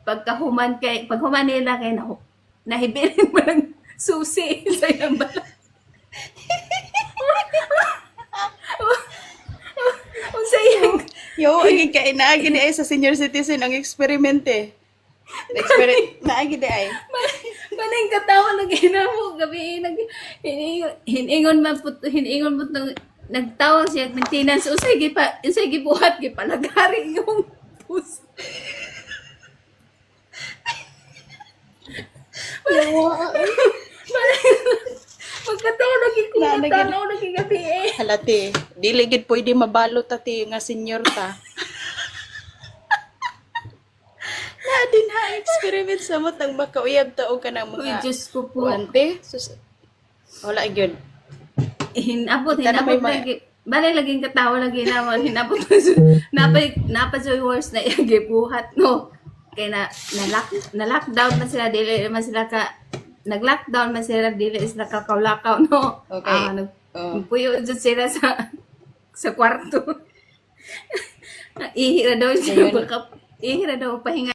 paghuman nila kay nahibilin mo ng susi sa iyang bala. Unsa iyang Yo, aging kainaagi ni ay sa senior citizen ang experiment eh. Naagi di ay. maning katawa na ginamo gabi hiningon mo nagtawag siya maintenance usay gibuhat gipalagari yung puso. Pagkatawa lagi ko tanaw lagi gabi eh. Halati, dili gid pwede mabalot ati nga senior ta. Na din ha experiment sa mo tang makauyab ta og kanang Uy, mga Diyos ko po. ante. Wala gyud. Hinabot Kita na may lagi. Bale laging katawa lagi naman. Hinabot napay worse na gibuhat no. Kaya na lockdown man sila dili man sila ka nag-lockdown man sila dili sila kakaw-lakaw no. Okay. Puyo dyan sila sa kwarto. Ihira daw siya. Ihira daw pahinga.